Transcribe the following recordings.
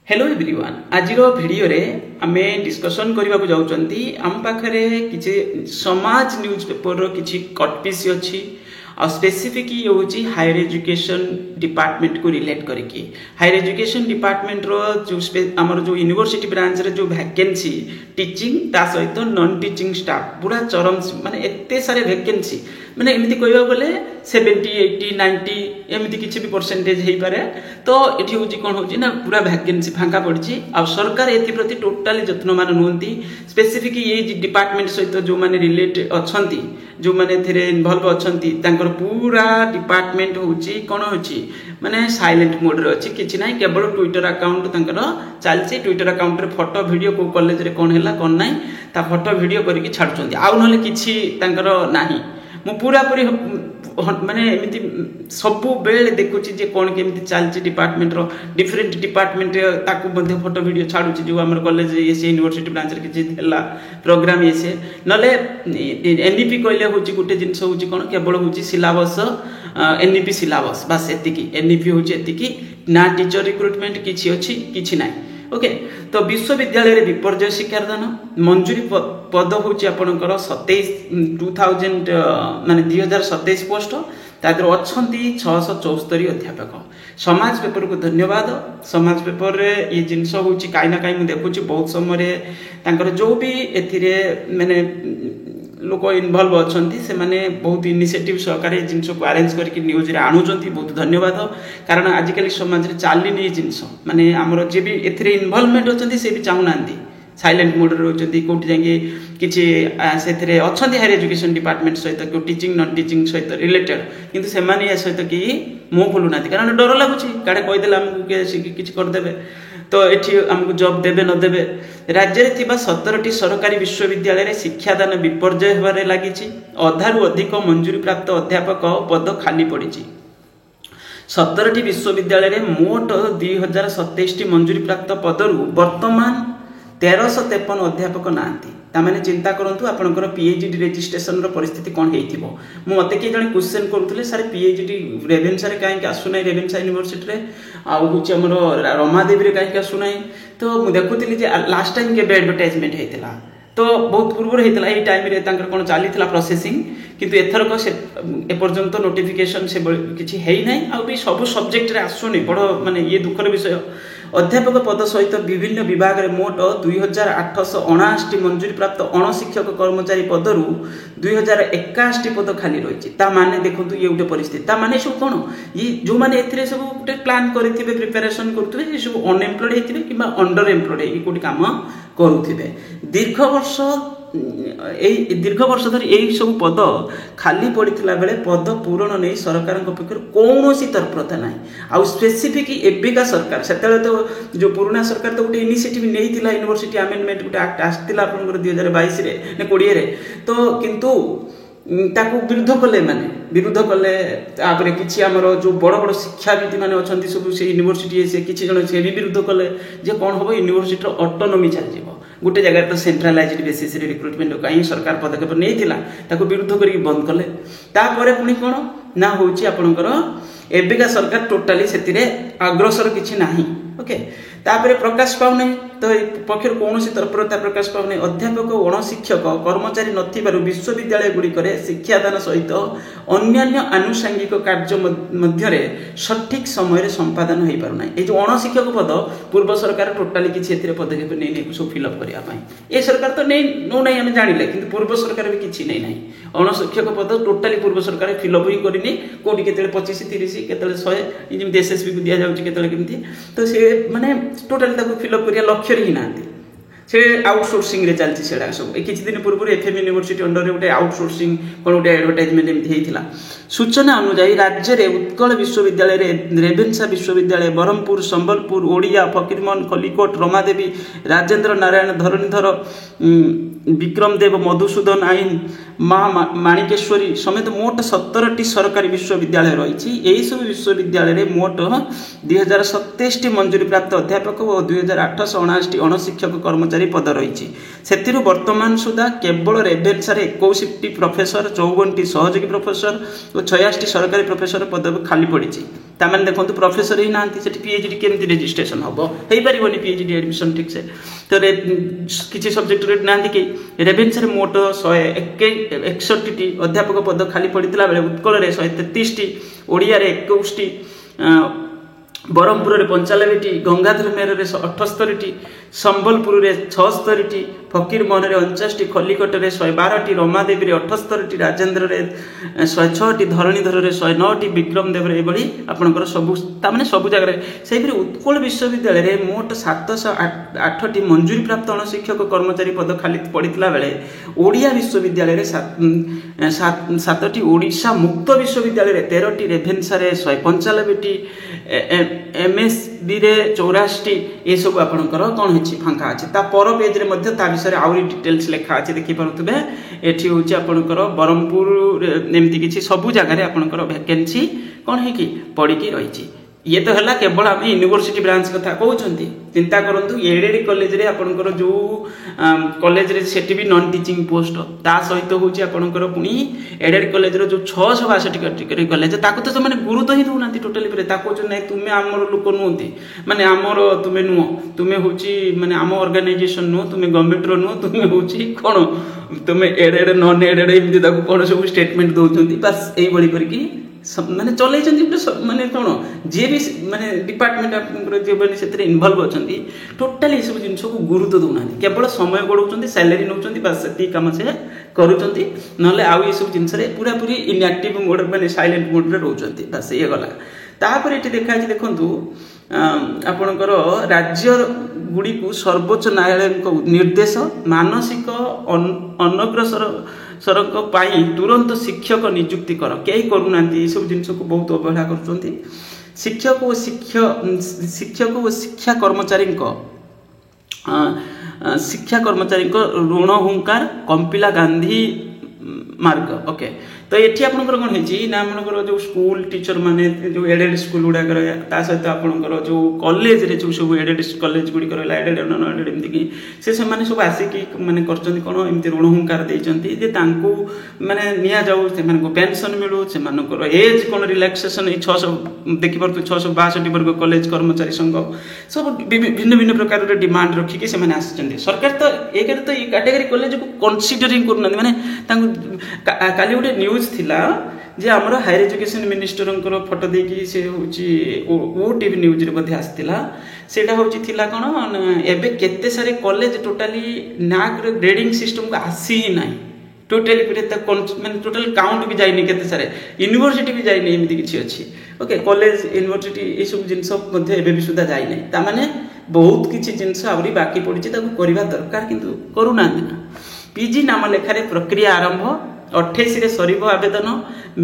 Hello everyone आज video रे आमे डिस्कशन करबा को जाउचंती हम पाखरे किछि समाज न्यूज पेपर रो किछि कट पीस अछि आ स्पेसिफिक ये होची हायर एजुकेशन डिपार्टमेंट को रिलेट करके हायर एजुकेशन डिपार्टमेंट रो जो हमर जो यूनिवर्सिटी ब्रांच रे जो वैकेंसी टीचिंग ता सहित नॉन टीचिंग स्टाफ पूरा चरम माने एते सारे वैकेंसी माने एमिति कहबा बोले 70 80 90 एमिति किछि भी परसेंटेज हेई पारे तो एठी होची कोन होची ना पूरा वैकेंसी फांका पड़छि आ सरकार एथि प्रति टोटली यत्नमान नहुंती स्पेसिफिक ये डिपार्टमेंट सहित जो माने रिलेट अछंती जो माने थेरे इन्वॉल्व अछंती तांकर पूरा डिपार्टमेंट होची कोन होची माने साइलेंट मोड रे अछि किछि नाही केवल ट्विटर अकाउंट तांकर चलछि ट्विटर अकाउंट रे फोटो वीडियो को कॉलेज रे कोन हैला कोन नाही ता फोटो वीडियो करके छाडछंती आ नले किछि तांकर नाही मु पूरा पूरी माने एमिति सबु बेले देखुची जे कोन केमिति चलछि डिपार्टमेंट रो डिफरेंट डिपार्टमेंट ताकू मध्ये फोटो वीडियो छाडुची जो हमर कॉलेज एसे यूनिवर्सिटी ब्रांच रे किछि हैला प्रोग्राम एसे नले एनईपी कहले होची गुटे जिंस होची कोन केवल होची सिलेबस एनईपी सिलेबस बस एतिकी एनईपी होची एतिकी ना टीचर रिक्रूटमेंट किछि अछि किछि नाही ओके तो विश्वविद्यालय रे विपर्जय शिक्षादान मंजूरी पद होची आपनकर 27 2000 माने 2027 पोस्ट तादर अछंती 674 अध्यापक समाज पेपर को धन्यवाद समाज पेपर रे ये जिंस होची काई ना काई मु देखुची बहुत समय रे तांकर जो भी एथिरे माने लोक इन्वॉल्व अछंती से माने बहुत इनिशिएटिव सहकारी जिंस को अरेंज करके न्यूज रे आणुचंती बहुत धन्यवाद कारण आजिकल समाज रे चाली नै जिंस माने हमर जे भी एथिरे इन्वॉल्वमेंट अछंती से भी चाहुनांती साइलेंट मोड रे होचंती कोठी जांगे किछि सेथिरे अछंती हायर एजुकेशन डिपार्टमेंट सहित को टीचिंग नॉन टीचिंग सहित रिलेटेड किंतु से माने ए सहित की मो बोलुनांती कारण डर लागुची काडे कहि देला हमकु के किछि कर देबे तो एठी हमकु जॉब देबे न देबे राज्य रे थिबा 17टी सरकारी विश्वविद्यालय रे शिक्षादान विपर्जय होबारे लागिछि अधारु अधिक मंजूरी प्राप्त अध्यापक पद खाली पड़िछि 17टी विश्वविद्यालय रे मोट 2027 टी मंजूरी प्राप्त पदरु वर्तमान 1353 अध्यापक नांती तामाने चिंता करंतु आपनकर पीएचडी रजिस्ट्रेशन रो परिस्थिति कोन हेइथिबो मु मते के जने क्वेश्चन करथले सर पीएचडी रेवेन्सा रे काहे के आसु नै रेवेन्सा यूनिवर्सिटी रे आ होची हमरो रमादेवी रे काहे के आसु नै तो मु देखुतिली जे लास्ट टाइम के एडवर्टाइजमेंट हेइतला तो बहुत पूर्व हेइतला एई टाइम रे तांकर कोन चालीतला प्रोसेसिंग किंतु एथर को से ए पर्यंत नोटिफिकेशन से किछि हेइ नै आ भी सब सब्जेक्ट रे आसु नै बड़ माने ये दुखर विषय अध्यापक पद सहित विभिन्न विभाग रे मोट 2879 मंजूरी प्राप्त अणशिक्षक कर्मचारी पदरु 2081 पद खाली रहिछि ता माने देखंतु ये उटे परिस्थिति ता माने सब कोन ये जो माने एथिरे सब उटे प्लान करिथिबे प्रिपरेशन करथुबे ये सब अनएम्प्लॉयड हेथिबे किबा अंडर एम्प्लॉयड हे कोठी काम करूथिबे दीर्घ वर्ष धरि एई सब पद खाली पड़िथिला बेले पद पूरण नै सरकार पक्षर कोनोसी तत्परता नै आ स्पेसिफिक एबिका सरकार सेतेले तो जो पुराना सरकार तो उटे इनिशिएटिव नेइथिला यूनिवर्सिटी अमेंडमेंट उटे एक्ट आस्तिला आपनकर 2022 रे ने 20 रे तो किंतु ताकू विरुद्ध कले तापरे किछि हमरो जो बड़ बड़ शिक्षाविद माने अछंती सब से यूनिवर्सिटी से किछि जण से भी विरुद्ध कले जे कोन होबो यूनिवर्सिटी रो ऑटोनॉमी चल जेबो गुटे जगह तो सेंट्रलाइज्ड बेसिस रे रिक्रूटमेंट काई सरकार पदक्षेप नेइथिला ताकू विरुद्ध करी बंद कले तापरे पुनी कोन ना होची आपनकर एबिका सरकार टोटली सेतिरे अग्रसर किछि नाही ओके तापरे प्रकाश पाउनै तो पक्षर कोनोसी तत्परता प्रकाश पाउनै अध्यापक अणशिक्षक कर्मचारी नथिबारु विश्वविद्यालय गुडी करे शिक्षादान सहित अन्य आनुषंगिक कार्य मध्य रे सठिक समय रे संपादन होई पारु नै ए जो अणशिक्षक पद पूर्व सरकार टोटली किछि एथिरे पदक्षेप नै नै सब फिल अप करिया पई ए सरकार तो नै नो नै हम जानिले किंतु पूर्व सरकार भी किछि नै नै अणशिक्षक पद टोटली पूर्व सरकार फिल अप ही करिनी कोडी केतले 25 30 केतले 100 इजिम एसएसबी को दिया जाउची केतले केमती तो से माने टोटली ताको फिल अप करिया लक्ष्य ही नांती से आउटसोर्सिंग रे चलची सेडा सब किछि दिन पूर्व एफएम यूनिवर्सिटी अंडर रे उटे आउटसोर्सिंग कोन उटे एडवर्टाइजमेंट एमथि हेइथिला सूचना अनुसार राज्य रे उत्कल विश्वविद्यालय रे रेवेन्सा विश्वविद्यालय बरहमपुर संबलपुर ओडिया फकीरमोहन खलिकोट रमादेवी राजेंद्र नारायण धरणीधर विक्रम देव मधुसूदन आईन माणिकेश्वरी समेत मोट 17टी सरकारी विश्वविद्यालय रही यही सब विश्वविद्यालय रे मोट 2027 टी मंजूरी प्राप्त अध्यापक और 2879 टी अणशिक्षक कर्मचारी पद रही से वर्तमान सुधा केवल रेवेन्सा रे 21 टी प्रोफेसर 54 टी सहयोगी प्रोफेसर और 86 टी सरकारी प्रोफेसर पद खाली पड़ी। ताମାନେ देखो प्रोफेसर ही ना पीएचडी केमती रजिस्ट्रेशन हम हो पारनि पीएचडी एडमिशन ठीक से तो किसी सब्जेक्ट रे ना कि रेभेन्सा मोट 161टी अध्यापक पद खाली पड़ता बेले उत्कल 133टी ओडिया 21टी बरहमपुर 95टी गंगाधर मेहर 78टी संबलपुर 76टी फकीरमोहन 49टी खलिकट 112टी रमादेवी 78टी राजेन्द्र 106टी धरणीधर 109टी विक्रम देव ये आपंकर सबू ताने सब जगह से उत्कल विश्वविद्यालय मोट 708टी मंजूरी प्राप्त अणशिक्षक कर्मचारी पद खाली पड़ता बेले ओडिया विश्वविद्यालय 7टी ओडिशा मुक्त विश्वविद्यालय 13टी रेभेन्सा 195टी एमएसबी 84टी ये सब आपंकर कौन है फांका अच्छे पर पेज रे मध्य ता विषय आउरी डिटेल्स लेखा अच्छे देखिपे एठी होची आपनकर बरहमपुर एमती किसी सबू जगह आपनकर वैकेंसी कौन है कि पड़ी रही ये तो है केवल आम यूनिवर्सिटी ब्रांच कथा कहते चिंता करूँ एडेड कॉलेज रे आपनकर जो कॉलेज रे सेठी भी नॉन टीचिंग पोस्ट ता सहित होची आपनकर पुनी एडेड कॉलेज रो जो 662 कॉलेज ताको तो माने गुरुत्व ही दउना टोटली परे ताको जो नै तुमे हमर लोक नुहति माने हमर तुमे नुह तुमे होची माने हम ऑर्गेनाइजेशन नुह तुमे गवर्नमेंट रो नुह तुमे होची कोन तुमे एडेड नॉन एडेड एमती ताको कोन सब स्टेटमेंट दउचंती बस एई बळी करकी माने चलै माने कौन जी भी माने डिपार्टमेंट से इनवल्व अच्छा टोटाली सब जिन को गुरुत्व दौना केवल समय गड़ाऊँ सैलरी नौ बस से कम से करुँच ना आउ ये सब जिन पूरा पूरी इनएक्टिव मोड माने साइलेंट मोड रे रोचंती बस ये गला तापर ये देखा देखु आपणकर राज्य गुड़ी को सर्वोच्च न्यायालय निर्देश मानसिक अनग्रसर सरक पाई तुरंत शिक्षक नियुक्ति कर कई करूना सब जिन को बहुत अवहेला कर शिक्षक और शिक्षा कर्मचारी ऋण हुंकार कंपिला गांधी मार्ग ओके तो ये आपंकर कौन है जो स्कूल टीचर माने जो एडेड स्कूल गुड़ाक सहित आपंकर जो कॉलेज रे जो सब एडेड कॉलेज गुड़िक रहा एडेड नन एडेड एमती से सब आसिकी माने कर कौन एमती ऋण हुंकार देते माने निया जाऊ से पेंशन मिलू से एज कौन रिलैक्सेशन 600 देखिपे 662 वर्ग कॉलेज कर्मचारी संघ सब भिन्न भिन्न प्रकार डिमांड रखिकी से सरकार तो एक तो ये कैटेगरी कॉलेज को कंसीडरिंग करना माने काली गोटे न्यूज थिला जे हमर हायर एजुकेशन मिनिस्टर फोटो देकी से होची ओ टीवी न्यूज रे मध्ये आस्तिला सेटा होची थिला कोन एबे केते सारे कॉलेज टोटली नाक रे ग्रेडिंग सिस्टम को आसी ही नाही टोटली पूरे माने टोटल काउंट भी जाइनी केते सारे यूनिवर्सिटी भी जाइनी एमिति किछि अछि ओके कॉलेज यूनिवर्सिटी ए सब जिंस मध्ये एबे भी सुधा जाई नै ता माने बहुत किछि जिंस आवरी बाकी पड़िछि ताको करबा दरकार किंतु करूना ना पीजी नाम लेखारे प्रक्रिया आरंभ 28 रे सरीब आवेदन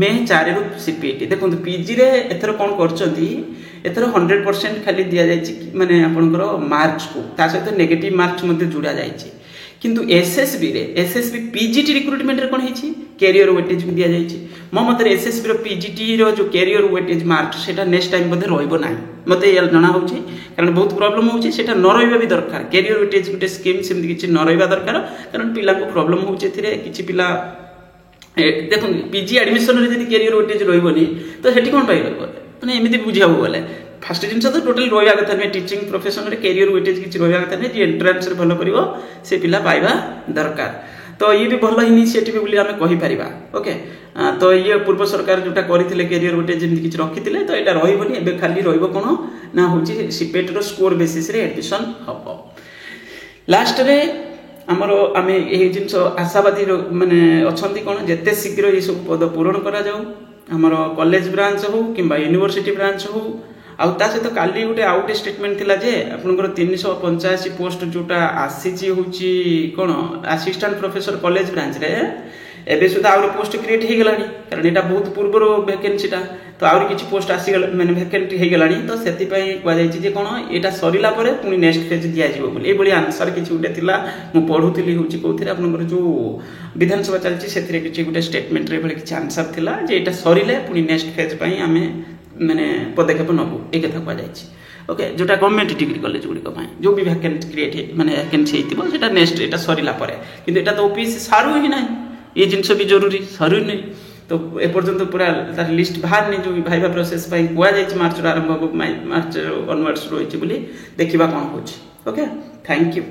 मे 4 रु सीपीटी देखो पीजी रे एथर कोन करचंती एथर 100% खाली दिया जायछि माने आपनकर मार्क्स को ता सहित नेगेटिव मार्क्स मध्ये जुड़ा जायछि किंतु एसएसबी पीजीटी रिक्रुटमेंट रे कोन हेछि कैरियर वेटेज दिया जायछि मो मत एसएसबी रो पीजीटी रो जो कैरियर वेटेज मार्क्स सेटा नेक्स्ट टाइम मध्ये रहइबो नाही मते जणा होछि कारण बहुत प्रॉब्लम होछि सेटा न रहइबा भी दरकार कैरियर वेटेज गुटे स्कीम सेम किछि न रहइबा दरकार कारण पिला को प्रॉब्लम होछि एथिरे किछि पिला देखो पीजी एडमिशन रे जदि कैरियर वेटेज रहइबोनी तो हेटी कोन पाइबो माने एमिति बुझाबो बोले फर्स्ट जिन तो टोटल रहा कथा नहीं टीचिंग प्रोफेशन रे कैरियर वेटेज किछि रहा कथा नहीं जे एंट्रेंस रे भलो करिवो से पिला पाइबा दरकार तो ये भी भलो इनिशिएटिव बोली हमें कहि परिबा ओके तो ये पूर्व सरकार जोटा करिथिले कैरियर वेटेज जेमि किछि रखिथिले तो एटा रहिबोनी एबे खाली रहिबो कोन ना होछि सीपेट रो स्कोर बेसिस रे एडमिशन हबो लास्ट रे हमरो आमे एही जिंस आशावादी माने अछंती कोन जते शीघ्र ये सब पद पूरण करा जाऊ हमरो कॉलेज ब्रांच हो किबा यूनिवर्सिटी ब्रांच हो आउ ता सहित काली गोटे आउट स्टेटमेंट थिला जे आपनकर 385 पोस्ट जोटा आसीची होची कोन असिस्टेंट प्रोफेसर कॉलेज ब्रांच रे एबे सुधा आउर पोस्ट क्रिएट हे गलानी कारण एटा बहुत पूर्वर वैकेंसीटा तो आउर किछि पोस्ट आसी गला माने वैकेंसी हे गलानी तो सेति पई क्वा जायछि जे कोन एटा सरिला परे पुनी नेक्स्ट फेज दिया जिवो बोली ए बोली आंसर किछि उडे थिला मु पढुथिली होछि कोथिरे आपनकर जो विधानसभा चलछि सेतिरे किछि गुटे स्टेटमेंट रे बोली किछि आंसर थिला जे एटा सरिले पुनी नेक्स्ट फेज पई हमें माने पदक्षेप नबु ए कथा क्वा जायछि ओके जोटा गवर्नमेंट डिग्री कॉलेज गुडी को जो भी वैकेंसी क्रिएट माने वैकेंसी हेतिबो सेटा नेक्स्ट एटा सरिला परे किंतु एटा तो ऑफिस सारू ही नाही ये जिनस भी जरूरी सरू नहीं तो एपर्यंत पूरा तार लिस्ट बाहर जो भाइबा प्रोसेस कहुई मार्च आरंभ मार्च अनवर्ड्स रही देखा कौन हो। Okay, thank you.